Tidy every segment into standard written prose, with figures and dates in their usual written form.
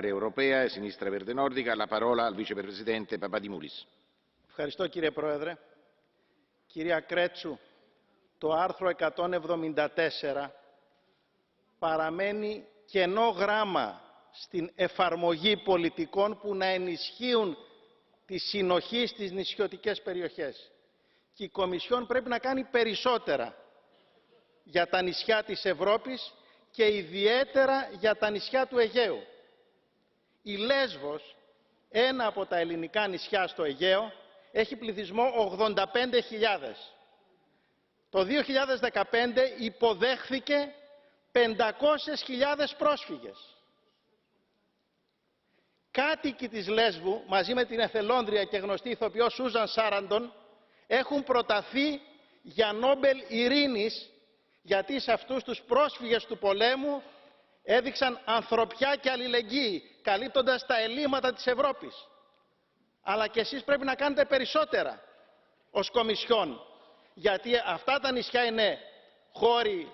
Europea e Sinistra Verde Nordica, la parola al vicepresidente Papadimoulis. Ευχαριστώ κύριε Πρόεδρε. Κυρία Κρέτσου, το άρθρο 174 παραμένει κενό γράμμα στην εφαρμογή πολιτικών που να ενισχύουν τη συνοχή στις νησιωτικές περιοχές. Και η Κομισιόν πρέπει να κάνει περισσότερα για τα νησιά της Ευρώπης και ιδιαίτερα για τα νησιά του Αιγαίου. Η Λέσβος, ένα από τα ελληνικά νησιά στο Αιγαίο, έχει πληθυσμό 85.000. Το 2015 υποδέχθηκε 500.000 πρόσφυγες. Κάτοικοι της Λέσβου, μαζί με την εθελόντρια και γνωστή ηθοποιό Σούζαν Σάραντον, έχουν προταθεί για Νόμπελ Ειρήνης, γιατί σε αυτούς τους πρόσφυγες του πολέμου έδειξαν ανθρωπιά και αλληλεγγύη, καλύπτοντας τα ελλείμματα της Ευρώπης. Αλλά και εσείς πρέπει να κάνετε περισσότερα ως Κομισιόν, γιατί αυτά τα νησιά είναι χώροι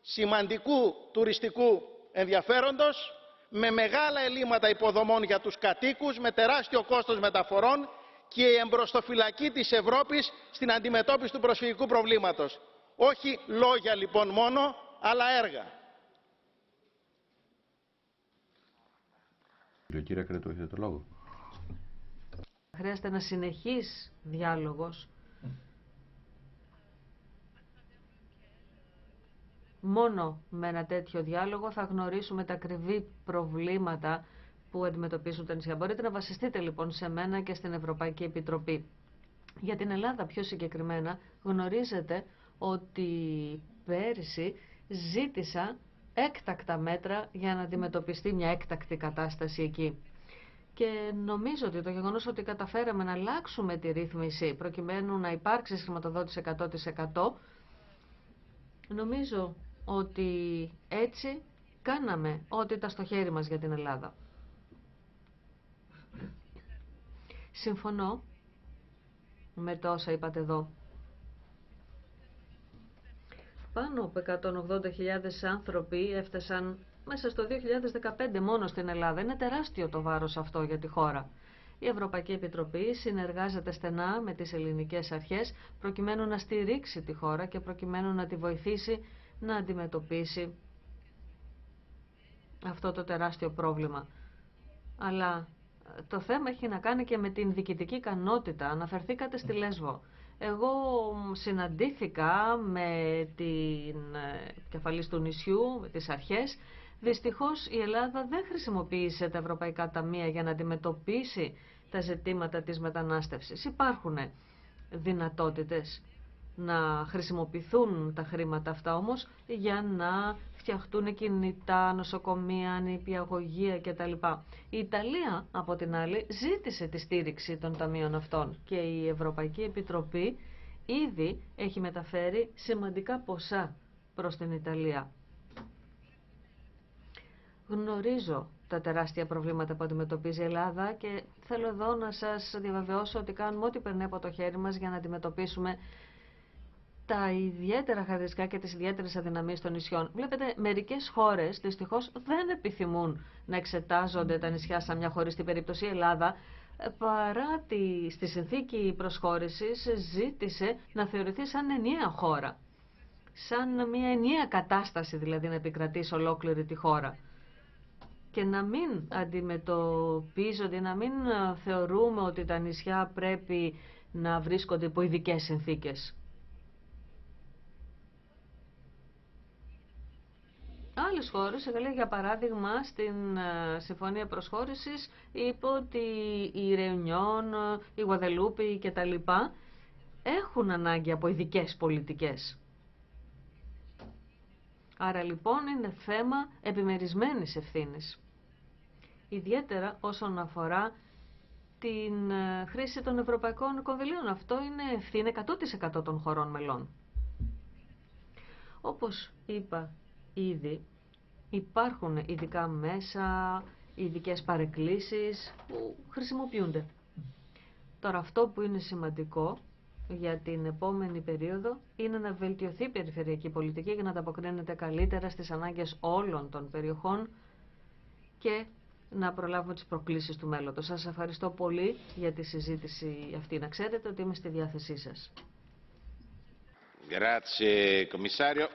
σημαντικού τουριστικού ενδιαφέροντος, με μεγάλα ελλείμματα υποδομών για τους κατοίκους, με τεράστιο κόστος μεταφορών και η εμπροστοφυλακή της Ευρώπης στην αντιμετώπιση του προσφυγικού προβλήματος. Όχι λόγια λοιπόν μόνο, αλλά έργα. Κύριε Κρέτου, έχετε το λόγο. Χρειάζεται ένα συνεχής διάλογος. Μόνο με ένα τέτοιο διάλογο θα γνωρίσουμε τα ακριβή προβλήματα που αντιμετωπίζουν τα νησιά. Μπορείτε να βασιστείτε λοιπόν σε μένα και στην Ευρωπαϊκή Επιτροπή. Για την Ελλάδα πιο συγκεκριμένα γνωρίζετε ότι πέρυσι ζήτησα έκτακτα μέτρα για να αντιμετωπιστεί μια έκτακτη κατάσταση εκεί. Και νομίζω ότι το γεγονός ότι καταφέραμε να αλλάξουμε τη ρύθμιση προκειμένου να υπάρξει χρηματοδότηση 100%, νομίζω ότι έτσι κάναμε ό,τι ήταν στο χέρι μας για την Ελλάδα. Συμφωνώ με το όσα είπατε εδώ. Πάνω από 180.000 άνθρωποι έφτασαν μέσα στο 2015 μόνο στην Ελλάδα. Είναι τεράστιο το βάρος αυτό για τη χώρα. Η Ευρωπαϊκή Επιτροπή συνεργάζεται στενά με τις ελληνικές αρχές προκειμένου να στηρίξει τη χώρα και προκειμένου να τη βοηθήσει να αντιμετωπίσει αυτό το τεράστιο πρόβλημα. Αλλά το θέμα έχει να κάνει και με την διοικητική ικανότητα. Αναφερθήκατε στη Λέσβο. Εγώ συναντήθηκα με την κεφαλής του νησιού, με τις αρχές. Δυστυχώς η Ελλάδα δεν χρησιμοποίησε τα ευρωπαϊκά ταμεία για να αντιμετωπίσει τα ζητήματα της μετανάστευσης. Υπάρχουν δυνατότητες να χρησιμοποιηθούν τα χρήματα αυτά όμως για να φτιαχτούν κινητά, νοσοκομεία, νηπιαγωγεία κτλ. Η Ιταλία από την άλλη ζήτησε τη στήριξη των ταμείων αυτών και η Ευρωπαϊκή Επιτροπή ήδη έχει μεταφέρει σημαντικά ποσά προς την Ιταλία. Γνωρίζω τα τεράστια προβλήματα που αντιμετωπίζει η Ελλάδα και θέλω εδώ να σας διαβεβαιώσω ότι κάνουμε ό,τι περνάει από το χέρι μας για να αντιμετωπίσουμε τα ιδιαίτερα χαρακτηριστικά και τις ιδιαίτερες αδυναμίες των νησιών. Βλέπετε, μερικές χώρες δυστυχώς δεν επιθυμούν να εξετάζονται τα νησιά σαν μια χωριστή περίπτωση. Η Ελλάδα, παρά στη συνθήκη προσχώρησης, ζήτησε να θεωρηθεί σαν ενιαία χώρα. Σαν μια ενιαία κατάσταση δηλαδή να επικρατεί σε ολόκληρη τη χώρα. Και να μην αντιμετωπίζονται, να μην θεωρούμε ότι τα νησιά πρέπει να βρίσκονται υπό ειδικές συνθήκες. Άλλες χώρες, η Γαλλία για παράδειγμα, στην συμφωνία προσχώρησης είπε ότι η Ρεουνιόν, η Γουαδελούπη κτλ. Έχουν ανάγκη από ειδικές πολιτικές. Άρα λοιπόν είναι θέμα επιμερισμένης ευθύνης. Ιδιαίτερα όσον αφορά την χρήση των ευρωπαϊκών κονδυλίων. Αυτό είναι ευθύνη 100% των χωρών μελών. Όπως είπα ήδη, υπάρχουν ειδικά μέσα, ειδικές παρεκκλήσεις που χρησιμοποιούνται. Τώρα αυτό που είναι σημαντικό για την επόμενη περίοδο είναι να βελτιωθεί η περιφερειακή πολιτική για να ανταποκρίνεται καλύτερα στις ανάγκες όλων των περιοχών και να προλάβουμε τις προκλήσεις του μέλλοντος. Σας ευχαριστώ πολύ για τη συζήτηση αυτή. Να ξέρετε ότι είμαι στη διάθεσή σας. Grazie, Commissario.